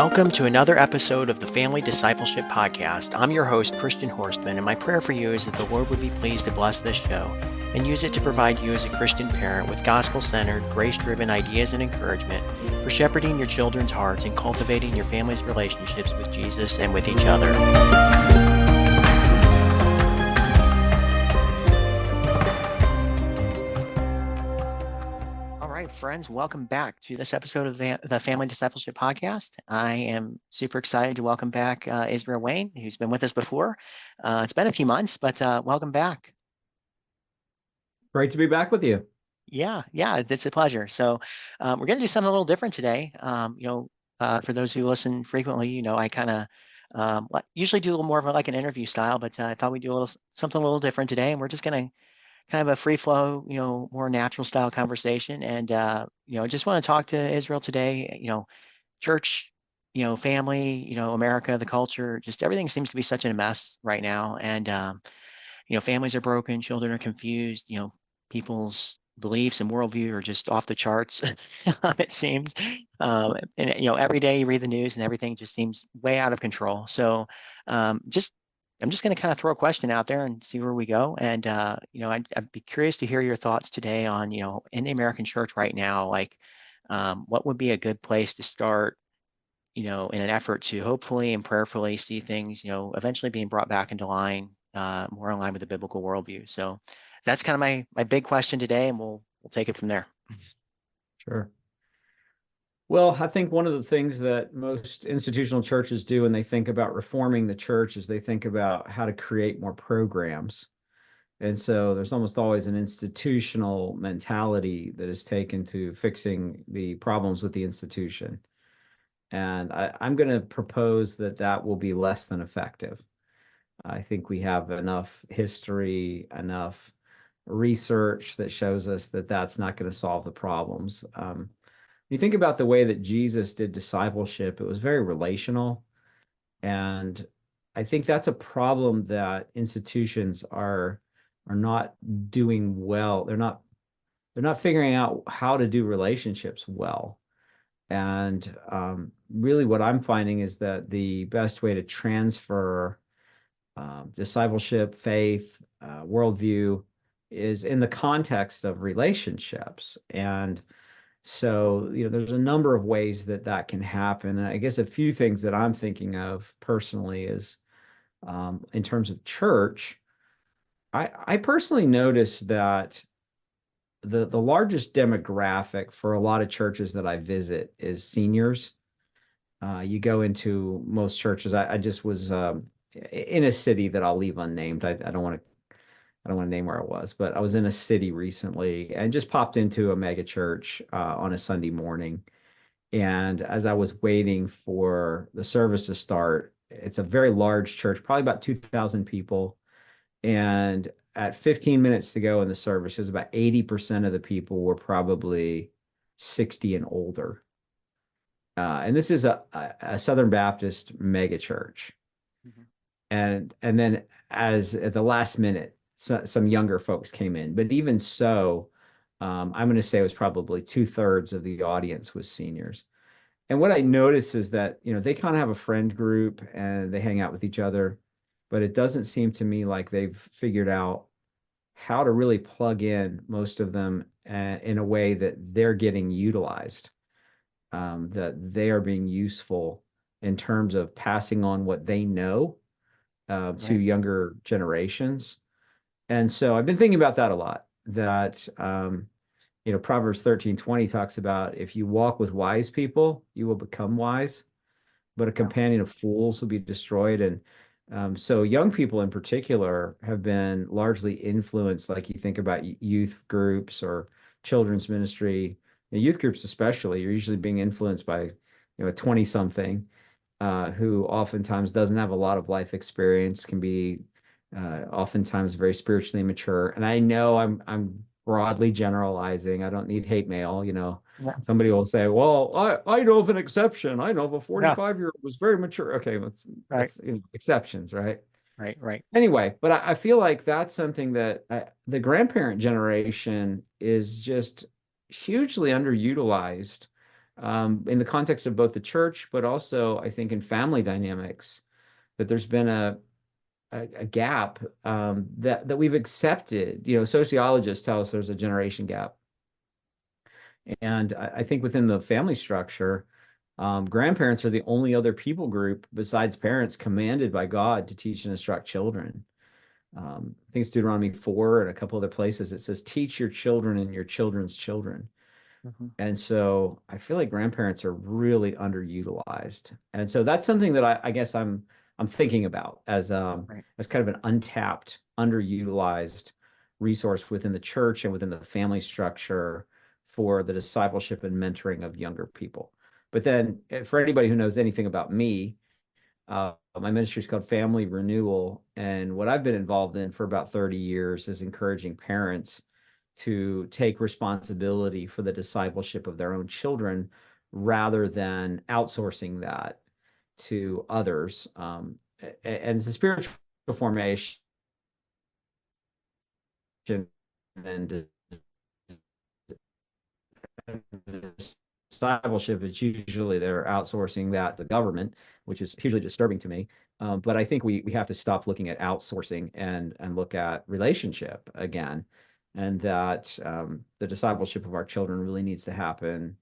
Welcome to another episode of the Family Discipleship Podcast. I'm your host, Christian Horstman, and my prayer for you is that the Lord would be pleased to bless this show and use it to provide you as a Christian parent with gospel-centered, grace-driven ideas and encouragement for shepherding your children's hearts and cultivating your family's relationships with Jesus and with each other. Friends, welcome back to this episode of the Family Discipleship Podcast. I am super excited to welcome back Israel Wayne, who's been with us before. It's been a few months, but welcome back. Great to be back with you. Yeah, it's a pleasure. So we're going to do something a little different today. For those who listen frequently, I kind of usually do a little more of like an interview style, but I thought we'd do something a little different today, and we're just going to kind of a free flow, more natural style conversation. And, just want to talk to Israel today, church, family, America, the culture, just everything seems to be such a mess right now. And, families are broken, children are confused, people's beliefs and worldview are just off the charts, it seems. Every day you read the news and everything just seems way out of control. So I'm just going to kind of throw a question out there and see where we go. And, I'd be curious to hear your thoughts today on, in the American church right now, like what would be a good place to start, in an effort to hopefully and prayerfully see things, eventually being brought back into line, more in line with the biblical worldview. So that's kind of my big question today, and we'll take it from there. Sure. Well, I think one of the things that most institutional churches do when they think about reforming the church is they think about how to create more programs. And so there's almost always an institutional mentality that is taken to fixing the problems with the institution. And I'm going to propose that will be less than effective. I think we have enough history, enough research that shows us that that's not going to solve the problems. You think about the way that Jesus did discipleship, it was very relational. And I think that's a problem that institutions are not doing well. They're not figuring out how to do relationships well. And really what I'm finding is that the best way to transfer discipleship, faith, worldview is in the context of relationships. And so, there's a number of ways that can happen. And I guess a few things that I'm thinking of personally is in terms of church, I personally noticed that the largest demographic for a lot of churches that I visit is seniors. You go into most churches. I just was in a city that I'll leave unnamed. I don't want to name where I was, but I was in a city recently and just popped into a mega church on a Sunday morning. And as I was waiting for the service to start, it's a very large church, probably about 2,000 people. And at 15 minutes to go in the service, it was about 80% of the people were probably 60 and older. And this is a Southern Baptist mega church. Mm-hmm. And then as at the last minute, some younger folks came in, but even so, I'm going to say it was probably 2/3 of the audience was seniors. And what I noticed is that, they kind of have a friend group and they hang out with each other, but it doesn't seem to me like they've figured out how to really plug in most of them in a way that they're getting utilized, that they are being useful in terms of passing on what they know to younger generations. And so I've been thinking about that a lot, that, Proverbs 13:20 talks about if you walk with wise people, you will become wise, but a companion of fools will be destroyed. And so young people in particular have been largely influenced, like you think about youth groups or children's ministry, youth groups especially, you're usually being influenced by, a 20-something who oftentimes doesn't have a lot of life experience, can be oftentimes very spiritually mature. And I know I'm broadly generalizing. I don't need hate mail. Somebody will say, well, I know of an exception. I know of a 45-year-old was very mature. Okay, that's exceptions, right? Right. Anyway, but I feel like that's something that the grandparent generation is just hugely underutilized in the context of both the church, but also I think in family dynamics, that there's been a gap that we've accepted. Sociologists tell us there's a generation gap. And I think within the family structure, grandparents are the only other people group besides parents commanded by God to teach and instruct children. I think it's Deuteronomy 4 and a couple other places. It says, teach your children and your children's children. Hmm. And so I feel like grandparents are really underutilized. And so that's something that I guess I'm thinking about Right. as kind of an untapped, underutilized resource within the church and within the family structure for the discipleship and mentoring of younger people. But then for anybody who knows anything about me, my ministry is called Family Renewal. And what I've been involved in for about 30 years is encouraging parents to take responsibility for the discipleship of their own children rather than outsourcing that to others. And it's a spiritual formation and discipleship. It's usually they're outsourcing that to the government, which is hugely disturbing to me. But I think we have to stop looking at outsourcing and look at relationship again, and that the discipleship of our children really needs to happen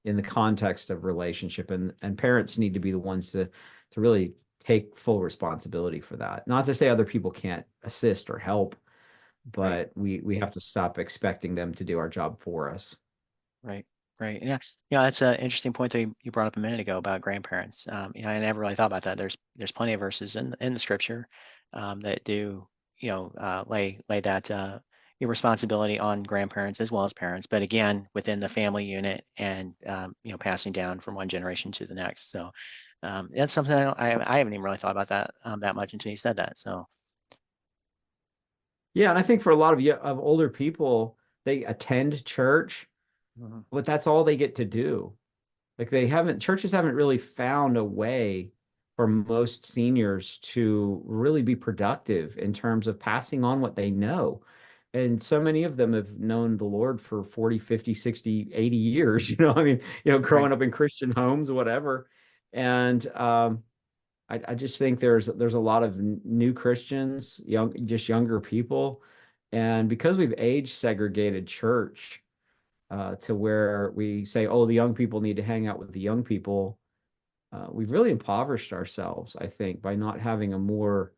in the context of relationship, and parents need to be the ones to really take full responsibility for that. Not to say other people can't assist or help, Right. but we have to stop expecting them to do our job for us. Right. Right. Yeah. Yeah. That's an interesting point that you brought up a minute ago about grandparents. I never really thought about that. There's plenty of verses in the scripture that do, lay that responsibility on grandparents as well as parents, but again, within the family unit and, passing down from one generation to the next. So that's something I haven't even really thought about that much until you said that. So, Yeah, and I think for a lot of older people, they attend church, mhm, but that's all they get to do. Like churches haven't really found a way for most seniors to really be productive in terms of passing on what they know. And so many of them have known the Lord for 40, 50, 60, 80 years, I mean, right. growing up in Christian homes, whatever. And I just think there's a lot of new Christians, just younger people. And because we've age segregated church, to where we say, oh, the young people need to hang out with the young people. We've really impoverished ourselves, I think, by not having a more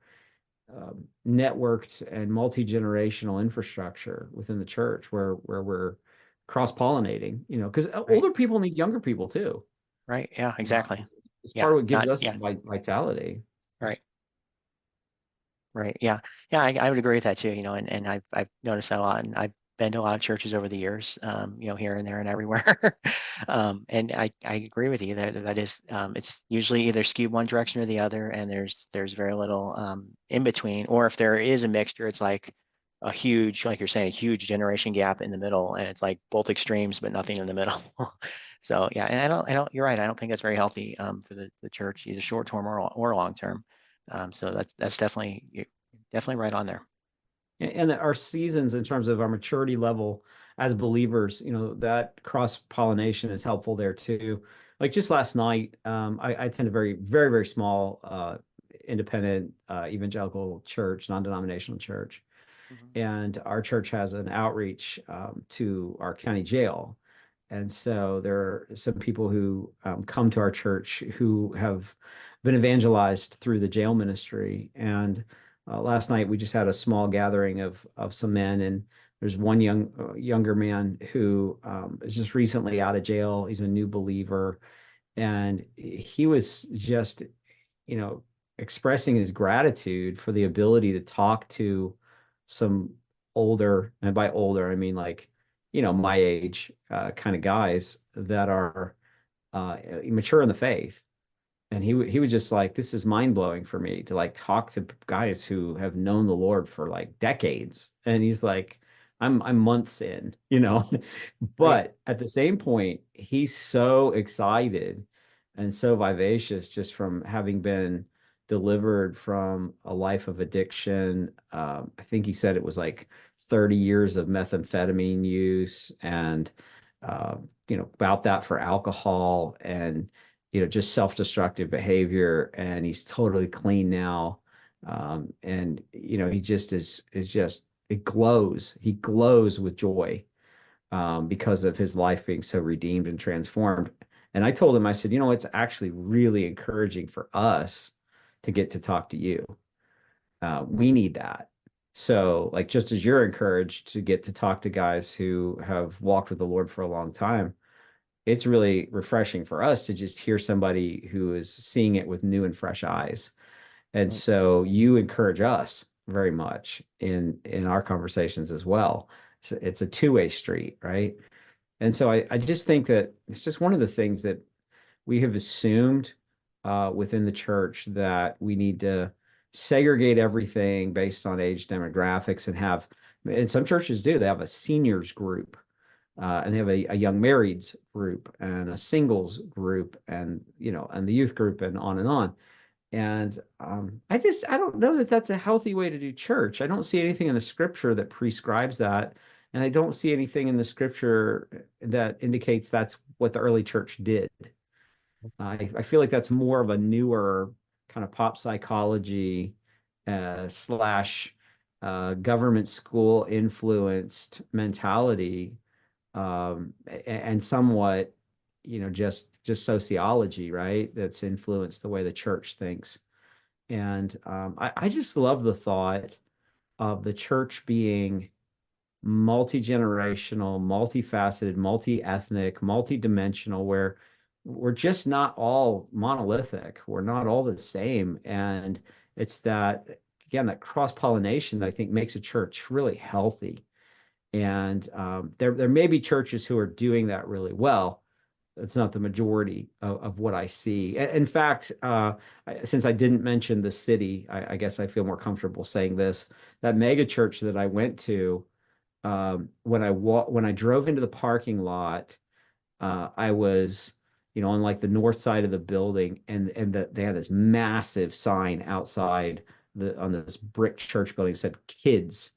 networked and multi-generational infrastructure within the church where we're cross-pollinating, because Right. older people need younger people too. Right. Yeah, exactly. It's Yeah. part of what gives Not, us yeah. vitality. Right. Right. Yeah. Yeah. I would agree with that too, and I've noticed that a lot, and I've been to a lot of churches over the years, here and there and everywhere. And I agree with you that is, it's usually either skewed one direction or the other, and there's very little, in between, or if there is a mixture, it's like a huge, like you're saying, a huge generation gap in the middle, and it's like both extremes, but nothing in the middle. So yeah, and you're right. I don't think that's very healthy, for the church, either short term or long term. So that's definitely, you're definitely right on there. And our seasons in terms of our maturity level as believers, that cross pollination is helpful there too. Like just last night, I attend a very, very, very small independent evangelical church, non-denominational church, Mhm. and our church has an outreach to our county jail. And so there are some people who come to our church who have been evangelized through the jail ministry. And last night we just had a small gathering of some men, and there's one younger man who is just recently out of jail. He's a new believer, and he was just, you know, expressing his gratitude for the ability to talk to some older, and by older, I mean like, my age kind of guys that are mature in the faith. And he was just like, this is mind blowing for me to like talk to guys who have known the Lord for like decades. And he's like, I'm months in, Right. But at the same point, he's so excited and so vivacious just from having been delivered from a life of addiction. I think he said it was like 30 years of methamphetamine use and about that for alcohol and, just self-destructive behavior. And he's totally clean now. And, he just is just, it glows. He glows with joy because of his life being so redeemed and transformed. And I told him, I said, it's actually really encouraging for us to get to talk to you. We need that. So, like, just as you're encouraged to get to talk to guys who have walked with the Lord for a long time, it's really refreshing for us to just hear somebody who is seeing it with new and fresh eyes. And Right. so you encourage us very much in our conversations as well. So it's a two-way street, right? And so I just think that it's just one of the things that we have assumed within the church that we need to segregate everything based on age demographics and some churches do, they have a seniors group and they have a young marrieds group and a singles group and the youth group and on and on. And I don't know that that's a healthy way to do church. I don't see anything in the scripture that prescribes that. And I don't see anything in the scripture that indicates that's what the early church did. I feel like that's more of a newer kind of pop psychology slash government school influenced mentality, and somewhat, just sociology, right? That's influenced the way the church thinks. And I just love the thought of the church being multi-generational, multifaceted, multi-ethnic, multi-dimensional, where we're just not all monolithic. We're not all the same. And it's that, again, that cross-pollination that I think makes a church really healthy. And there may be churches who are doing that really well. It's not the majority of what I see. In fact, since I didn't mention the city, I guess I feel more comfortable saying this. That mega church that I went to, when I drove into the parking lot, I was, on like the north side of the building, and they had this massive sign outside on this brick church building that said "kids,"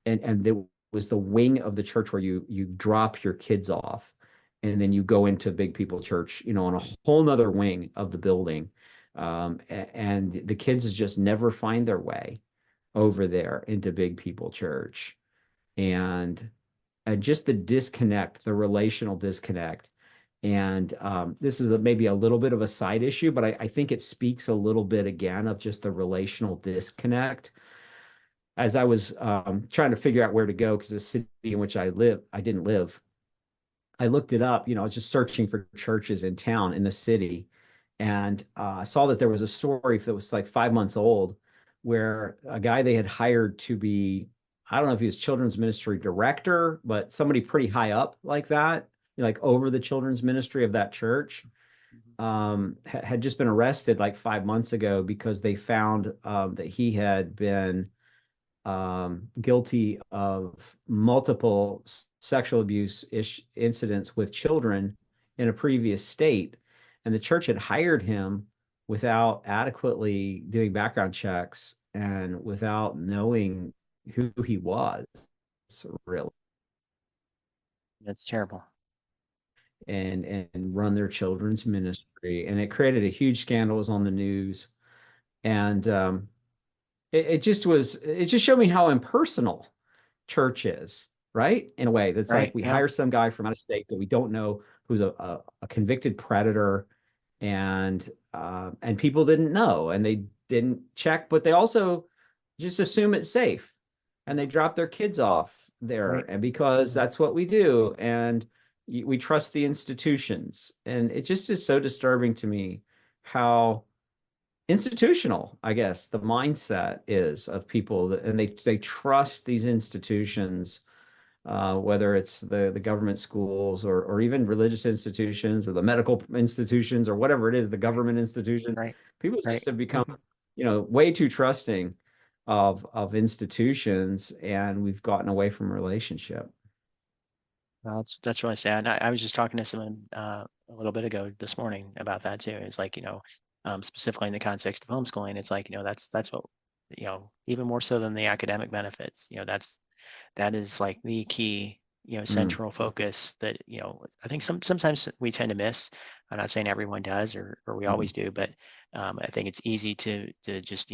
and it was the wing of the church where you drop your kids off, and then you go into Big People Church, on a whole nother wing of the building, and the kids just never find their way over there into Big People Church and just the disconnect, the relational disconnect. And this is maybe a little bit of a side issue, but I think it speaks a little bit again of just the relational disconnect. As I was trying to figure out where to go, because the city in which I didn't live, I looked it up. I was just searching for churches in town in the city, and I saw that there was a story that was like 5 months old, where a guy they had hired to be, I don't know if he was children's ministry director, but somebody pretty high up like that, like over the children's ministry of that church, Mhm. had just been arrested like 5 months ago because they found that he had been guilty of multiple sexual abuse incidents with children in a previous state. And the church had hired him without adequately doing background checks and without knowing who he was, really, That's terrible. and run their children's ministry. And it created a huge scandal. It was on the news. And it just showed me how impersonal church is, right? In a way, that's like Right. we Yeah. hire some guy from out of state that we don't know who's a convicted predator, and people didn't know and they didn't check, but they also just assume it's safe and they drop their kids off there, Right. and because that's what we do, and we trust the institutions, and it just is so disturbing to me how institutional, I guess, the mindset is of people and they trust these institutions, whether it's the government schools or even religious institutions or the medical institutions or whatever it is, the government institutions. Right. People Right. just have become, way too trusting of institutions, and we've gotten away from relationship. Well, that's really sad. I was just talking to someone a little bit ago this morning about that too. It's like, specifically in the context of homeschooling, it's like, that's what, even more so than the academic benefits, that is like the key. Mm. central focus that, I think sometimes we tend to miss. I'm not saying everyone does or we Mhm. always do, but I think it's easy to just,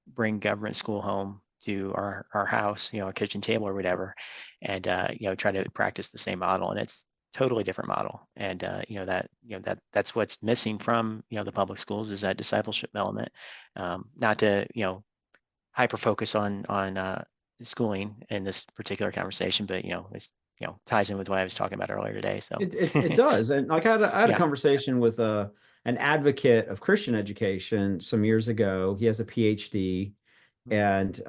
bring government school home to our house, our kitchen table or whatever, and try to practice the same model. And it's totally different model. And that's what's missing from the public schools is that discipleship element. Not to hyper focus on schooling in this particular conversation, but it's ties in with what I was talking about earlier today. So It does. And like I had a yeah. conversation with an advocate of Christian education some years ago. He has a PhD, and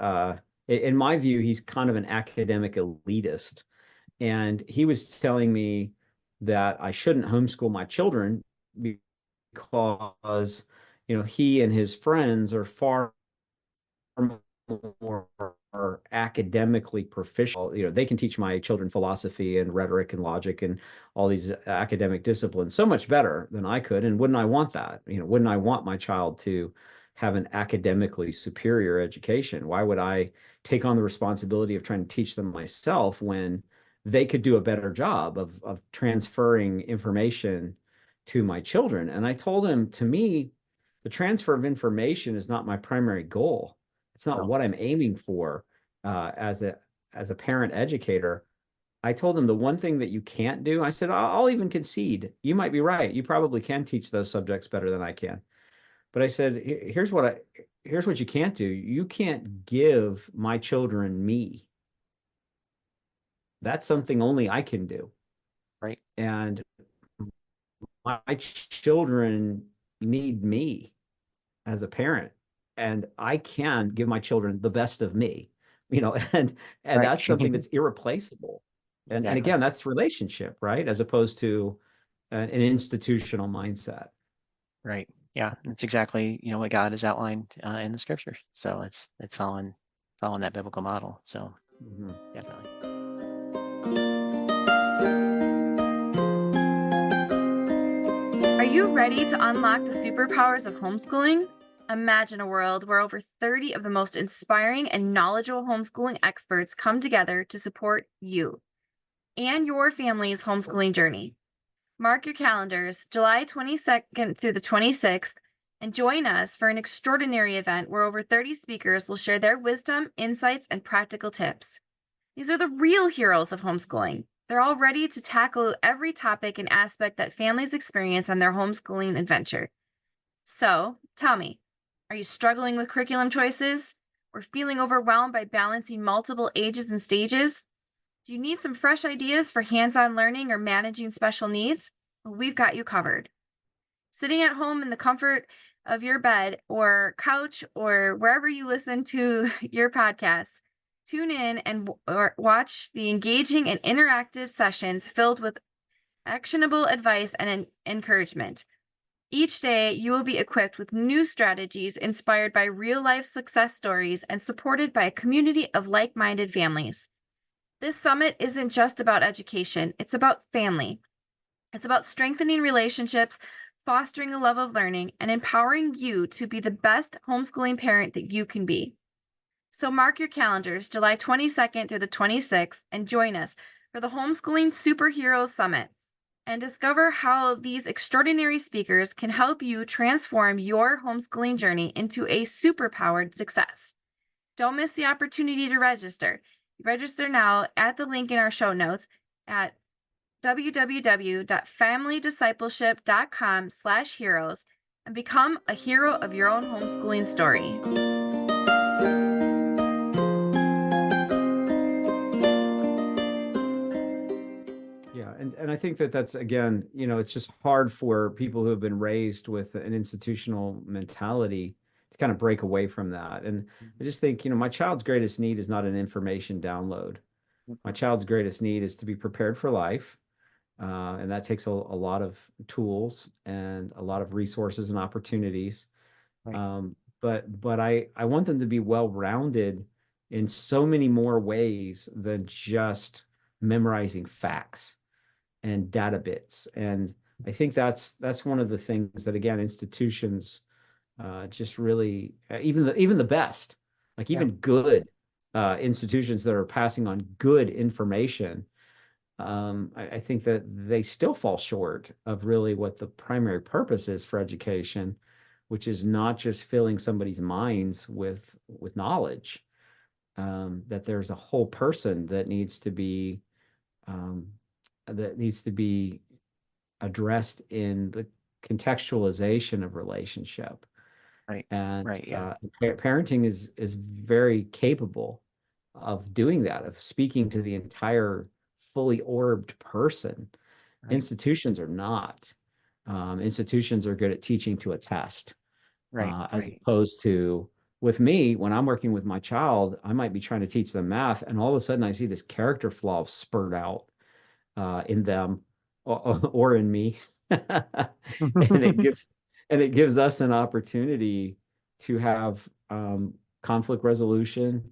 in my view, he's kind of an academic elitist. And he was telling me that I shouldn't homeschool my children because, he and his friends are far more academically proficient. They can teach my children philosophy and rhetoric and logic and all these academic disciplines so much better than I could. And wouldn't I want that? Wouldn't I want my child to have an academically superior education? Why would I take on the responsibility of trying to teach them myself when they could do a better job of transferring information to my children? And I told him, to me, the transfer of information is not my primary goal. It's not No. what I'm aiming for as a parent educator. I told him the one thing that you can't do, I said, I'll even concede. You might be right. You probably can teach those subjects better than I can. But I said, here's what you can't do. You can't give my children me. That's something only I can do. Right. And my children need me as a parent, and I can give my children the best of me, and Right. that's something that's irreplaceable. And Exactly. again, that's relationship, right? As opposed to an institutional mindset. Right. Yeah. That's exactly, what God has outlined in the scriptures. So it's following that biblical model. So Mhm. definitely. Are you ready to unlock the superpowers of homeschooling? Imagine a world where over 30 of the most inspiring and knowledgeable homeschooling experts come together to support you and your family's homeschooling journey. Mark your calendars, July 22nd through the 26th, and join us for an extraordinary event where over 30 speakers will share their wisdom, insights, and practical tips. These are the real heroes of homeschooling. They're all ready to tackle every topic and aspect that families experience on their homeschooling adventure. So, tell me, are you struggling with curriculum choices or feeling overwhelmed by balancing multiple ages and stages? Do you need some fresh ideas for hands on learning or managing special needs? Well, we've got you covered. Sitting at home in the comfort of your bed or couch or wherever you listen to your podcasts, tune in and or watch the engaging and interactive sessions filled with actionable advice and encouragement. Each day, you will be equipped with new strategies inspired by real life success stories and supported by a community of like minded families. This summit isn't just about education, it's about family. It's about strengthening relationships, fostering a love of learning, and empowering you to be the best homeschooling parent that you can be. So mark your calendars, July 22nd through the 26th, and join us for the Homeschooling Superheroes Summit and discover how these extraordinary speakers can help you transform your homeschooling journey into a superpowered success. Don't miss the opportunity to register. Register now at the link in our show notes at www.familydiscipleship.com/heroes and become a hero of your own homeschooling story. Yeah, and I think that that's, again, it's just hard for people who have been raised with an institutional mentality to kind of break away from that. And I just think, my child's greatest need is not an information download. My Mhm. child's greatest need is to be prepared for life. And that takes a lot of tools and a lot of resources and opportunities. Right. But I want them to be well-rounded in so many more ways than just memorizing facts and data bits. And I think that's one of the things that, again, institutions just really, even the best, like Yeah. even good institutions that are passing on good information, I think that they still fall short of really what the primary purpose is for education, which is not just filling somebody's minds with knowledge. That there's a whole person um, that needs to be addressed in the contextualization of relationship. Right. And Right. Yeah. parenting is very capable of doing that, of speaking to the entire fully orbed person. Right. Institutions are not. Institutions are good at teaching to a test, Right. as Right. opposed to with me, when I'm working with my child, I might be trying to teach them math, and all of a sudden I see this character flaw spurt out in them or in me, and it gives us an opportunity to have conflict resolution,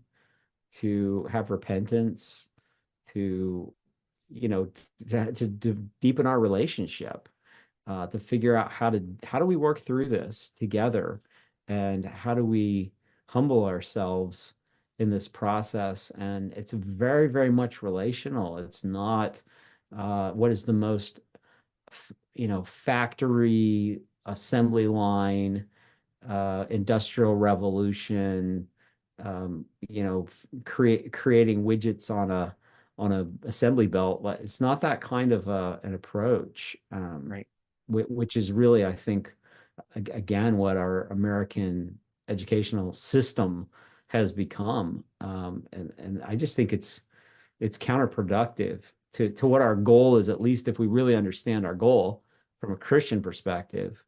to have repentance, to to deepen our relationship, to figure out how do we work through this together, and how do we humble ourselves in this process. And it's very, very much relational. It's not what is the most factory assembly line industrial revolution, creating widgets on a assembly belt. It's not that kind of an approach, Right. which is really, I think, again, what our American educational system has become. And I just think it's counterproductive to what our goal is, at least if we really understand our goal from a Christian perspective.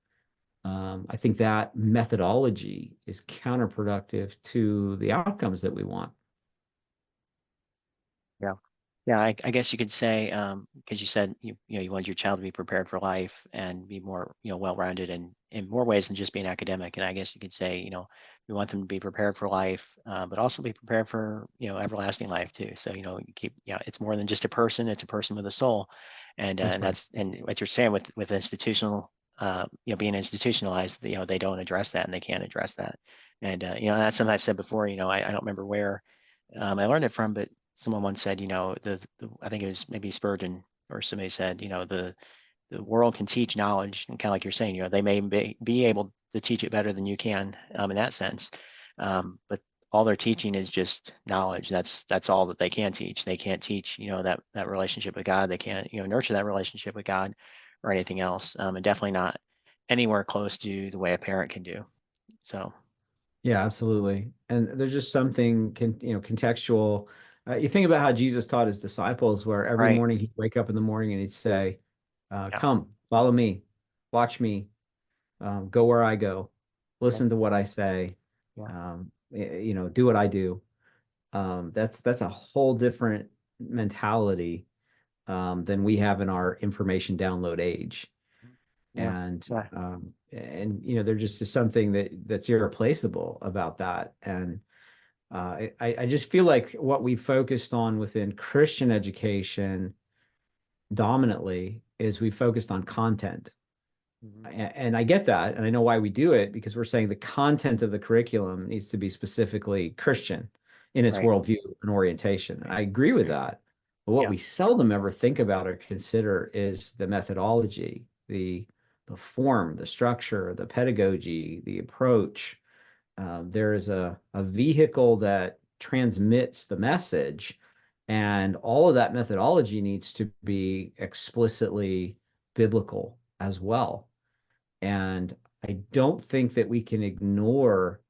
I think that methodology is counterproductive to the outcomes that we want. Yeah. Yeah, I guess you could say, because you said you wanted your child to be prepared for life and be more, well-rounded in more ways than just being academic. And I guess you could say, we want them to be prepared for life, but also be prepared for, everlasting life too. So, you keep, it's more than just a person; it's a person with a soul, That's and right. what you're saying with institutional, being institutionalized, they don't address that and they can't address that. And that's something I've said before. I don't remember where I learned it from, but someone once said, I think it was maybe Spurgeon or somebody said, the world can teach knowledge, and kind of like you're saying, they may be able to teach it better than you can, in that sense. But all they're teaching is just knowledge. That's all that they can teach. They can't teach, that relationship with God. They can't, nurture that relationship with God or anything else. And definitely not anywhere close to the way a parent can do. So, Yeah, absolutely. And there's just something contextual. You think about how Jesus taught his disciples, where every right. morning he'd wake up in the morning and he'd say, Yeah. "Come, follow me, watch me, go where I go, Right. listen to what I say, Yeah. do what I do." That's a whole different mentality than we have in our information download age. Yeah. And Yeah. there just is something that's irreplaceable about that. And I just feel like what we focused on within Christian education dominantly is we focused on content. Mhm. And I get that, and I know why we do it, because we're saying the content of the curriculum needs to be specifically Christian in its Right. worldview and orientation. I agree with that. But what Yeah. we seldom ever think about or consider is the methodology, the form, the structure, the pedagogy, the approach. There is a vehicle that transmits the message, and all of that methodology needs to be explicitly biblical as well. And I don't think that we can ignore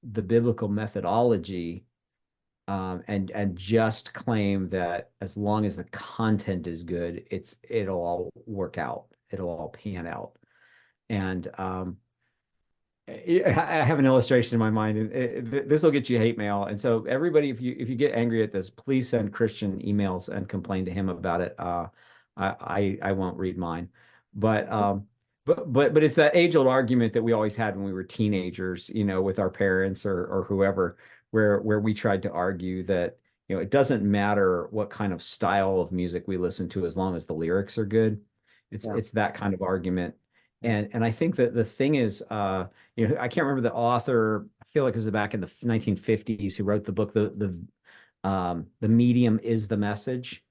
the biblical methodology, and just claim that as long as the content is good, it'll all work out. It'll all pan out. And I have an illustration in my mind, and this will get you hate mail. And so everybody, if you get angry at this, please send Christian emails and complain to him about it. I won't read mine, but but it's that age old argument that we always had when we were teenagers, with our parents or whoever, where we tried to argue that it doesn't matter what kind of style of music we listen to as long as the lyrics are good. It's Yeah. it's that kind of argument. Yeah. And I think that the thing is, I can't remember the author. I feel like it was back in the 1950s who wrote the book, the medium is the message.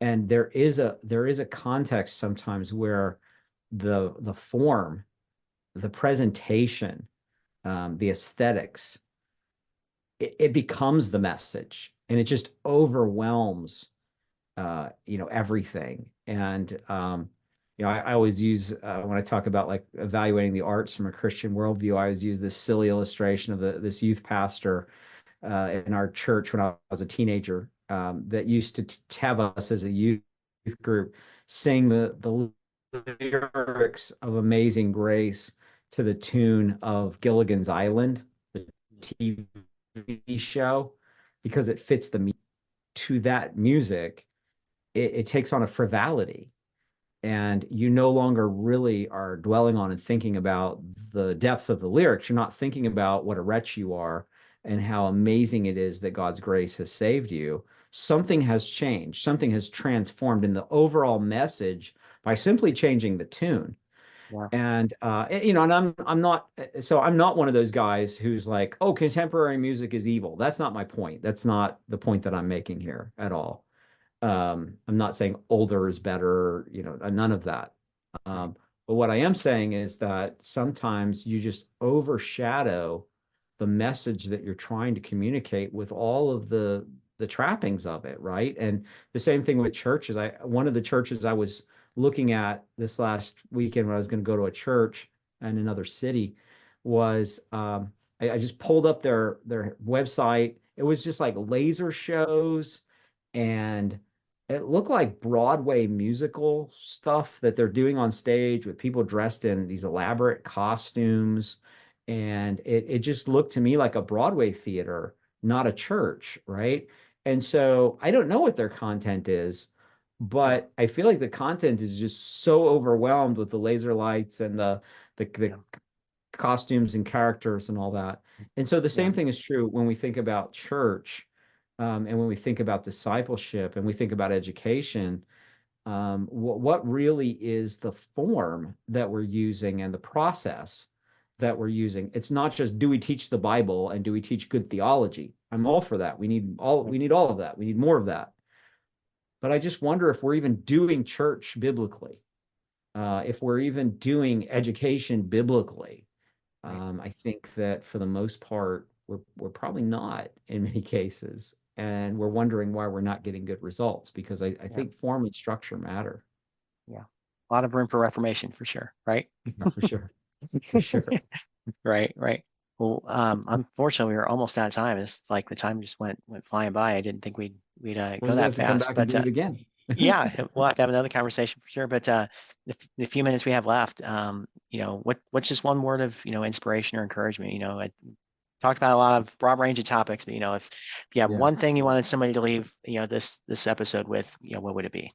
And there is a context sometimes where the form, the presentation, the aesthetics, it becomes the message, and it just overwhelms everything. And I always use, when I talk about like evaluating the arts from a Christian worldview, I always use this silly illustration of this youth pastor in our church when I was a teenager, that used to have us as a youth group sing the lyrics of Amazing Grace to the tune of Gilligan's Island, the TV show, because it fits to that music. It takes on a frivolity, and you no longer really are dwelling on and thinking about the depth of the lyrics. You're not thinking about what a wretch you are and how amazing it is that God's grace has saved you. Something has changed, something has transformed in the overall message by simply changing the tune. Yeah. And and I'm not one of those guys who's like, oh, contemporary music is evil. That's not my point. That's not the point that I'm making here at all. I'm not saying older is better, none of that. Right. But what I am saying is that sometimes you just overshadow the message that you're trying to communicate with all of the trappings of it, right? And the same thing with churches. One of the churches I was looking at this last weekend when I was going to go to a church in another city was, I just pulled up their website. It was just like laser shows, and it looked like Broadway musical stuff that they're doing on stage with people dressed in these elaborate costumes. And it just looked to me like a Broadway theater, not a church, right? And so I don't know what their content is, Yeah. but I feel like the content is just so overwhelmed with the laser lights and the Yeah. costumes and characters and all that. And so the Yeah. same thing is true when we think about church, and when we think about discipleship and we think about education. What really is the form that we're using and the process that we're using? It's not just, do we teach the Bible and do we teach good theology? I'm all for that. We need all of that. We need more of that. But I just wonder if we're even doing church biblically, if we're even doing education biblically. Right. I think that for the most part, we're probably not in many cases, and we're wondering why we're not getting good results, because I Yeah. think form and structure matter. Yeah. A lot of room for reformation for sure. Right. Yeah, for sure, for sure. Right. Right. Well, unfortunately, we were almost out of time. It's like the time just went flying by. I didn't think we'd We'll go just that have to come fast, back and but do it again. yeah, we'll have to have another conversation for sure. But the few minutes we have left, what's just one word of inspiration or encouragement? I talked about a lot of broad range of topics, but if you have Yeah. one thing you wanted somebody to leave this episode with, what would it be?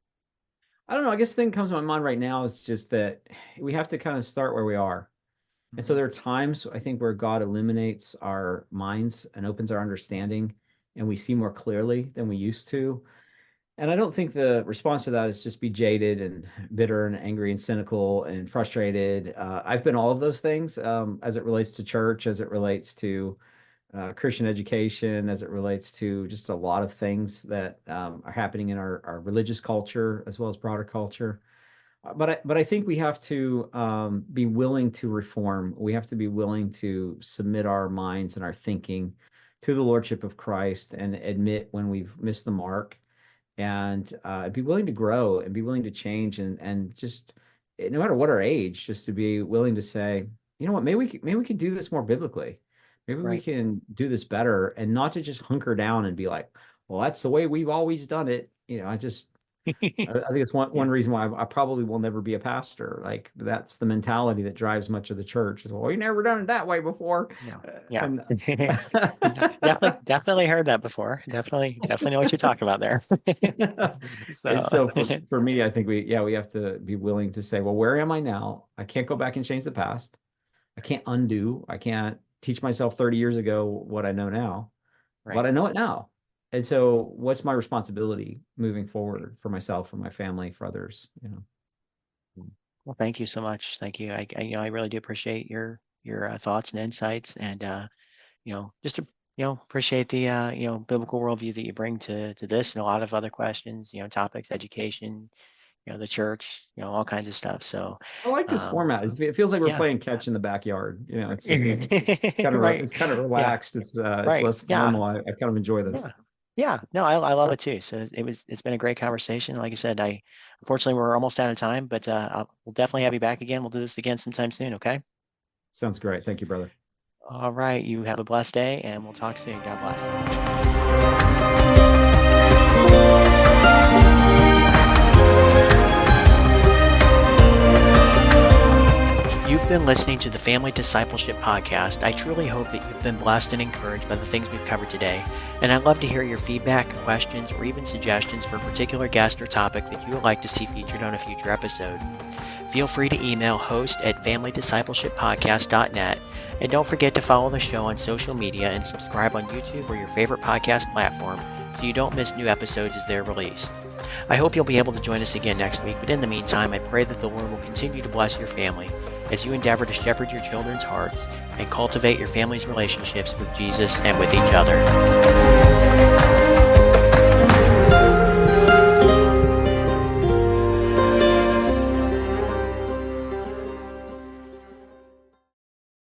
I don't know. I guess the thing that comes to my mind right now is just that we have to kind of start where we are. And so Mhm. there are times, I think, where God illuminates our minds and opens our understanding, and we see more clearly than we used to. And I don't think the response to that is just be jaded and bitter and angry and cynical and frustrated. I've been all of those things, as it relates to church, as it relates to Christian education, as it relates to just a lot of things that are happening in our religious culture as well as broader culture. But I think we have to be willing to reform. We have to be willing to submit our minds and our thinking to the Lordship of Christ and admit when we've missed the mark, and be willing to grow and be willing to change, and just, no matter what our age, just to be willing to say, you know what, maybe we can do this more biblically. Maybe we Right. can do this better, and not to just hunker down and be like, well, that's the way we've always done it. I think it's one Yeah. reason why I probably will never be a pastor. Like, that's the mentality that drives much of the church. Is, well, you never done it that way before. Yeah. Uh, Yeah. and Definitely heard that before. Definitely know what you're talking about there. and So so for me, I think we have to be willing to say, well, where am I now? I can't go back and change the past. I can't undo. I can't teach myself 30 years ago what I know now, right. but I know it now. And so what's my responsibility moving forward for myself, for my family, for others, Well, thank you so much. Thank you. I really do appreciate your thoughts and insights, and just appreciate the biblical worldview that you bring to this and a lot of other questions, topics, education, the church, all kinds of stuff. So, I like this um, format. It feels like we're yeah. playing catch in the backyard. It's just kind of Right. it's kind of Yeah. relaxed. It's Right. less Yeah. formal. I kind of enjoy this. Yeah. Yeah. No, I love it too. So it's been a great conversation. Like I said, unfortunately we're almost out of time, but we'll definitely have you back again. We'll do this again sometime soon. Okay. Sounds great. Thank you, brother. All right. You have a blessed day and we'll talk soon. God bless. You've been listening to the Family Discipleship Podcast. I truly hope that you've been blessed and encouraged by the things we've covered today. And I'd love to hear your feedback, questions, or even suggestions for a particular guest or topic that you would like to see featured on a future episode. Feel free to email host@familydiscipleshippodcast.net. And don't forget to follow the show on social media and subscribe on YouTube or your favorite podcast platform so you don't miss new episodes as they're released. I hope you'll be able to join us again next week, but in the meantime, I pray that the Lord will continue to bless your family as you endeavor to shepherd your children's hearts and cultivate your family's relationships with Jesus and with each other.